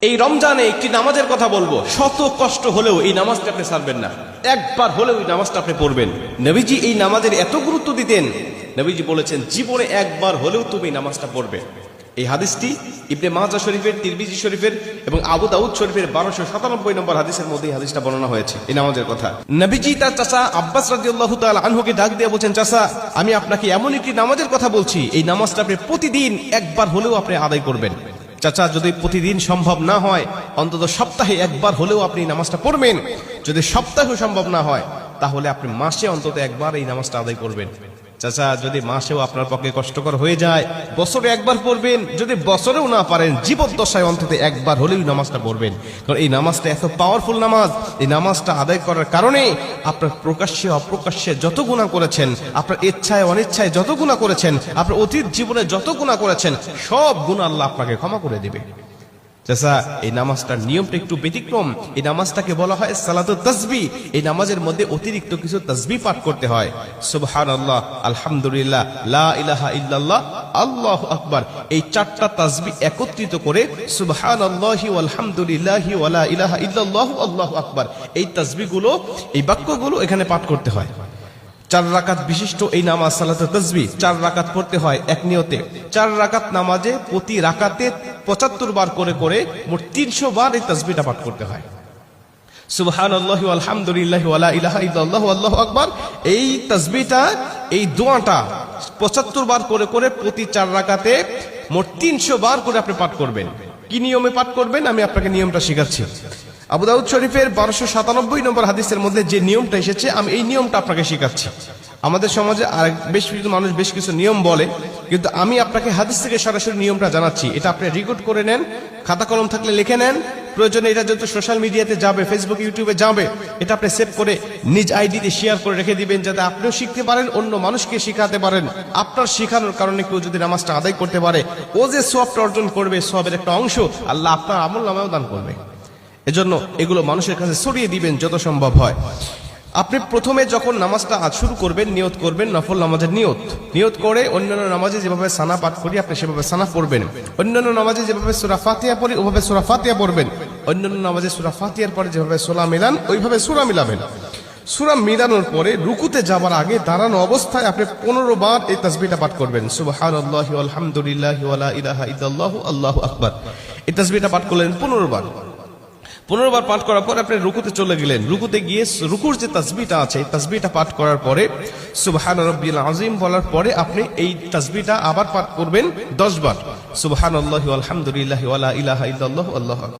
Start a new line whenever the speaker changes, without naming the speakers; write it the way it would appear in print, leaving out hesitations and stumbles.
এই রমজানে একটি নামাজের কথা বলবো, শত কষ্ট হলেও এই নামাজটা আপনি ছাড়বেন না, একবার হলেও এই নামাজটা আপনি পড়বেন। নবীজি এই নামাজের এত গুরুত্ব দিতেন, নবীজি বলেছেন জীবনে একবার হলেও তুমি এই নামাজটা পড়বে। এই হাদিসটি ইবনে মাজাহ শরীফের, তিরমিজি শরীফের এবং আবু দাউদ শরীফের 1297 নম্বর হাদিসের মধ্যে এই হাদিসটা বর্ণনা হয়েছে এই নামাজের কথা। নবীজি তার চাচা আব্বাস রাদিয়াল্লাহু তাআলা আনহুকে ডাক দিয়ে বলছেন, চাচা আমি আপনাকে এমন একটি নামাজের কথা বলছি, এই নামাজটা আপনি প্রতিদিন একবার হলেও আপনি আদায় করবেন। চাচা যদি প্রতিদিন সম্ভব না হয়, অন্তত সপ্তাহে একবার হলেও আপনি নামাজটা পড়বেন। যদি সপ্তাহে সম্ভব না হয়, তাহলে আপনি মাসে অন্তত একবার এই নামাজটা আদায় করবেন। চাচা যদি মাসেও আপনার পক্ষে কষ্টকর হয়ে যায়, বছরে একবার পড়বেন। যদি বছরেও না পারেন, জীবদ্দশায় অন্তত একবার হলেও নামাজটা পড়বেন। কারণ এই নামাজটা এত পাওয়ারফুল নামাজ। এই নামাজটা আদায় করার কারণে আপনার প্রকাশ্যে অপ্রকাশ্যে যত গুনাহ করেছেন, আপনার ইচ্ছায় অনিচ্ছায় যত গুনাহ করেছেন, আপনার অতীত জীবনে যত গুনাহ করেছেন, সব গুনাহ আল্লাহ আপনাকে ক্ষমা করে দিবে। চাচা এই নামাজটার নিয়মটা একটু ব্যতিক্রম। এই নামাজটাকে বলা হয় সালাতুত তাসবিহ। এই নামাজের মধ্যে অতিরিক্ত কিছু তাসবিহ পাঠ করতে হয়। সুবহানাল্লাহ, আলহামদুলিল্লাহ, লা ইলাহা ইল্লাল্লাহ, আল্লাহু আকবার, এই চারটা তাসবিহ একত্রিত করে সুবহানাল্লাহি ওয়াল হামদুলিল্লাহি ওয়া লা ইলাহা ইল্লাল্লাহু আল্লাহু আকবার, এই তাসবিহগুলো, এই বাক্যগুলো এখানে পাঠ করতে হয়। 4 রাকাত বিশিষ্ট এই নামাজ সালাতুত তাসবিহ 4 রাকাত পড়তে হয় এক নিয়তে। 4 রাকাত নামাজে প্রতি রাকাতে 75 বার করে করে মোট 300 বার এই তাসবিহটা পাঠ করতে হয়। সুবহানাল্লাহি ওয়াল হামদুলিল্লাহি ওয়া লা ইলাহা ইল্লাল্লাহু আল্লাহু আকবার, এই তাসবিহটা, এই দোয়াটা 75 বার করে করে প্রতি 4 রাকাতে মোট 300 বার করে আপনি পাঠ করবেন। কি নিয়মে পাঠ করবেন আমি আপনাকে নিয়মটা শেখাচ্ছি। আবু দাউদ শরীফের 1297 নম্বর হাদিসের মধ্যে যে নিয়মটা এসেছে, আমি এই নিয়মটা আপনাকে শেখাচ্ছি। আমাদের সমাজে আর বেশ কিছু মানুষ বেশ কিছু নিয়ম বলে, কিন্তু আমি আপনাকে হাদিস থেকে সরাসরি নিয়মটা জানাচ্ছি। এটা আপনি রেকর্ড করে নেন, খাতা কলম থাকলে লিখে নেন। প্রয়োজনে এটা যত সোশ্যাল মিডিয়াতে যাবে, ফেসবুক ইউটিউবে যাবে, এটা আপনি সেভ করে নিজ আইডিতে শেয়ার করে রেখে দিবেন, যাতে আপনিও শিখতে পারেন, অন্য মানুষকে শিখাতে পারেন। আপনার শেখানোর কারণে কেউ যদি নামাজটা আদায় করতে পারে, ও যে সওয়াবটা অর্জন করবে, সওয়াবের একটা অংশ আল্লাহ আপনার আমলনামায়ও দান করবে। এজন্য এগুলো মানুষের কাছে ছড়িয়ে দিবেন যত সম্ভব হয়। আপনি প্রথমে যখন নামাজটা শুরু করবেন, নিয়ত করবেন নফল নামাজের নিয়ত করে অন্যান্য নামাজে যেভাবে সানা পাঠ করি আপনি সেভাবে সানা পড়বেন। অন্যান্য নামাজে যেভাবে সূরা ফাতিহা পড়ি ওভাবে সূরা ফাতিহা পড়বেন। অন্যান্য নামাজে সূরা ফাতিহার পরে যেভাবে সূরা মিলান ওইভাবে সূরা মিলাবেন। সূরা মিলানোর পরে রুকুতে যাবার আগে দাঁড়ানো অবস্থায় আপনি 15 বার এই তাসবিহটা পাঠ করবেন। সুবহানাল্লাহি ওয়াল হামদুলিল্লাহি ওয়া লা ইলাহা ইল্লাল্লাহু আল্লাহু আকবার, এই তাসবিহটা পাঠ করলেন 15 বার। 15 বার পাঠ করার পর আপনি রুকুতে চলে গেলেন। রুকুতে গিয়ে রুকুর যে তাসবিহটা আছে, এই তাসবিহটা পাঠ করার পরে সুবহান রাব্বিল আযীম বলার পরে আপনি এই তাসবিহটা আবার পাঠ করবেন 10 বার। সুবহানাল্লাহি ওয়াল হামদুলিল্লাহি ওয়া লা ইলাহা ইল্লাল্লাহু আল্লাহু আকবার।